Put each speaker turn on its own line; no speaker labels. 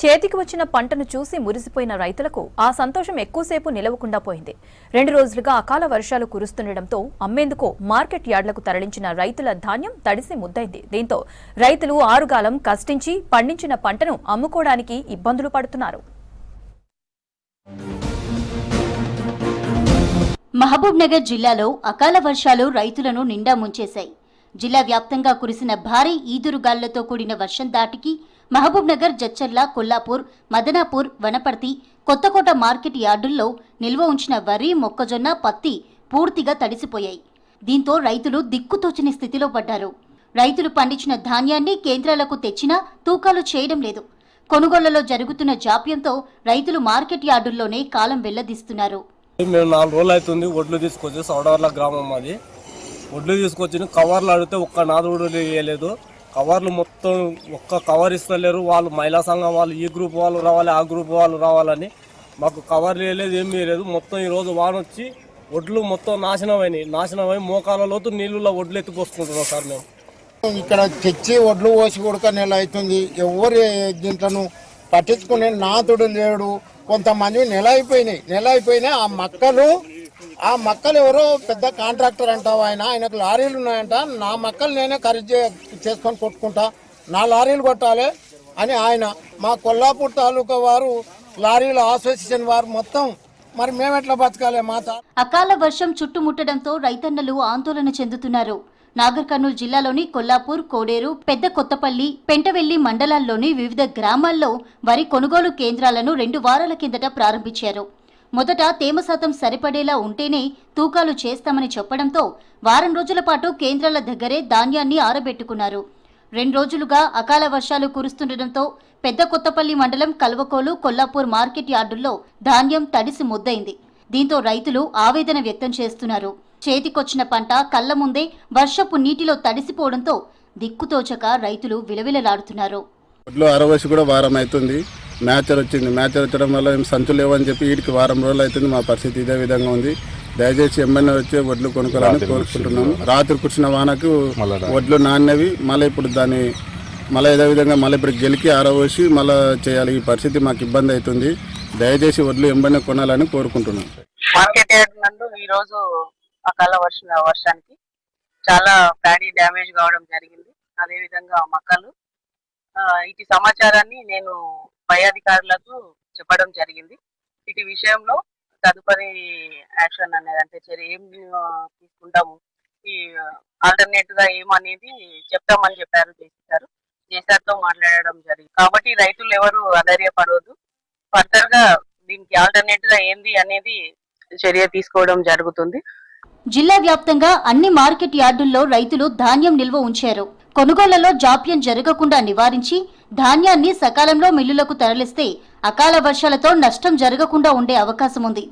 చేతికి వచ్చిన పంటను చూసి మురిసిపోయిన రైతులకు ఆ సంతోషం ఎక్కువసేపు నిలవకుండా పోయింది. 2 రోజులుగా అకాల వర్షాలు కురుస్తుండటంతో అమ్మేందుకు మార్కెట్ యార్డులకు తరలించిన రైతుల ధాన్యం తడిసి ముద్దైంది. దీంతో రైతులు ఆరుగాలం కష్టించి పండించిన పంటను అమ్ముకోవడానికి ఇబ్బందులు పడుతున్నారు.
మహబూబ్ నగర్ జిల్లాలో అకాల వర్షాలు రైతులను నిండా ముంచేశాయి. జిల్లా వ్యాప్తంగా కురిసిన భారీ ఈదురుగాళ్లతో కూడిన వర్షం దాటికి మహబూబ్ నగర్, జడ్చర్ల, కొల్లాపూర్, మదనాపూర్, వనపర్తి, కొత్తకోట మార్కెట్ యార్డుల్లో నిల్వ ఉంచిన వరి, మొక్కజొన్న, పత్తి పూర్తిగా తడిసిపోయాయి. దీంతో రైతులు దిక్కుతోచని స్థితిలో పడ్డారు. రైతులు పండించిన ధాన్యాన్ని కేంద్రాలకు తెచ్చినా తూకాలు చేయడం లేదు. కొనుగోళ్లలో జరుగుతున్న జాప్యంతో రైతులు మార్కెట్ యార్డుల్లోనే కాలం వెళ్లదీస్తున్నారు.
మేము 4 రోజులు అవుతుంది ఒడ్లు తీసుకొచ్చి సౌడవర్ల గ్రామం అది. ఒడ్లు తీసుకొచ్చి కవర్లు అడిగితే ఒక్క నాదుడు వేయలేదు. కవర్లు మొత్తం ఒక్క కవర్ ఇస్తలేరు. వాళ్ళు మహిళా సంఘం వాళ్ళు ఈ గ్రూప్ వాళ్ళు రావాలి, ఆ గ్రూప్ వాళ్ళు రావాలని మాకు కవర్లు వేయలేదు, ఏమీ లేదు. మొత్తం ఈరోజు వాన వచ్చి ఒడ్లు మొత్తం నాశనమై మోకాల లోతు నీళ్ళలో ఒడ్లు ఎత్తుకొసుకుంటున్నాం సార్. మేము
ఇక్కడ తెచ్చి ఒడ్లు పోసి కొడుక నెల అవుతుంది. ఎవరు దీంట్లను పట్టించుకునే నాతుడు లేడు. కొంతమంది నెల అయిపోయినాయి. ఆ మక్కలు ఎవరో పెద్ద కాంట్రాక్టర్ అంటావు, ఆయనకు లారీలు ఉన్నాయంట. నా మక్కలు నేనే ఖరీదు చేసుకొని కొట్టుకుంటా, నా లారీలు కొట్టాలి అని ఆయన. మా కొల్లాపూర్ తాలూకా వారు లారీల అసోసియేషన్ వారు మొత్తం మరి మేమెట్లా బతకాలి?
అకాల వర్షం చుట్టుముట్టడంతో రైతన్నలు ఆందోళన చెందుతున్నారు. నాగర్ కర్నూలు జిల్లాలోని కొల్లాపూర్, కోడేరు, పెద్ద కొత్తపల్లి, పెంటవెల్లి మండలాల్లోని వివిధ గ్రామాల్లో వరి కొనుగోలు కేంద్రాలను 2 వారాల కిందట ప్రారంభించారు. మొదట తేమ శాతం సరిపడేలా ఉంటేనే తూకాలు చేస్తామని చెప్పడంతో వారం రోజుల పాటు కేంద్రాల దగ్గరే ధాన్యాన్ని ఆరబెట్టుకున్నారు. 2 రోజులుగా అకాల వర్షాలు కురుస్తుండటంతో పెద్ద కొత్తపల్లి మండలం కల్వకోలు, కొల్లాపూర్ మార్కెట్ యార్డుల్లో ధాన్యం తడిసి ముద్దైంది. దీంతో రైతులు ఆవేదన వ్యక్తం చేస్తున్నారు. చేతికొచ్చిన పంట కళ్ల ముందే వర్షపు నీటిలో తడిసిపోవడంతో దిక్కుతోచక రైతులు విలవిలలాడుతున్నారు.
ఒడ్లు అరవసి కూడా వారం అవుతుంది. మ్యాచర్ వచ్చింది. మ్యాచర్ వచ్చడం వల్ల ఏం సంచులు లేవని చెప్పి వీటికి వారం రోజులు అవుతుంది. మా పరిస్థితి ఇదే విధంగా ఉంది. దయచేసి ఎమ్మెల్యే వచ్చి ఒడ్లు కొనుక్కోవాలని కోరుకుంటున్నాము. రాత్రి కూర్చున్న వానకు ఒడ్లు నాన్నవి. మళ్ళీ ఇప్పుడు దాన్ని మళ్ళీ ఇదే విధంగా మళ్ళీ ఇప్పుడు గెలికి ఆరవసి మళ్ళీ చేయాలి. ఈ పరిస్థితి మాకు ఇబ్బంది అవుతుంది. దయచేసి ఒడ్లు ఎమ్మెల్యే కొనాలని కోరుకుంటున్నాం.
మార్కెట్ యార్డ్ నందు ఈరోజు అకాల వర్షానికి చాలా ప్యాడీ డ్యామేజ్ కావడం జరిగింది. అదేవిధంగా మొక్కలు ఇటు సమాచారాన్ని నేను పై అధికారులకు చెప్పడం జరిగింది. ఇటు విషయంలో తదుపరి యాక్షన్ అనేది అంటే చర్య ఏం తీసుకుంటాము, ఈ ఆల్టర్నేట్ గా ఏమనేది చెప్తామని చెప్పారు. జేసీఆర్తో మాట్లాడడం జరిగింది. కాబట్టి రైతులు ఎవరు అధైర్యపడవద్దు. ఫర్దర్ గా దీనికి ఆల్టర్నేట్ గా ఏంది అనేది చర్య తీసుకోవడం జరుగుతుంది.
జిల్లా వ్యాప్తంగా అన్ని మార్కెట్ యార్డుల్లో రైతులు ధాన్యం నిల్వ ఉంచారు. కొనుగోళ్లలో జాప్యం జరగకుండా నివారించి ధాన్యాన్ని సకాలంలో మిల్లులకు తరలిస్తే అకాల వర్షాలతో నష్టం జరగకుండా ఉండే అవకాశం ఉంది.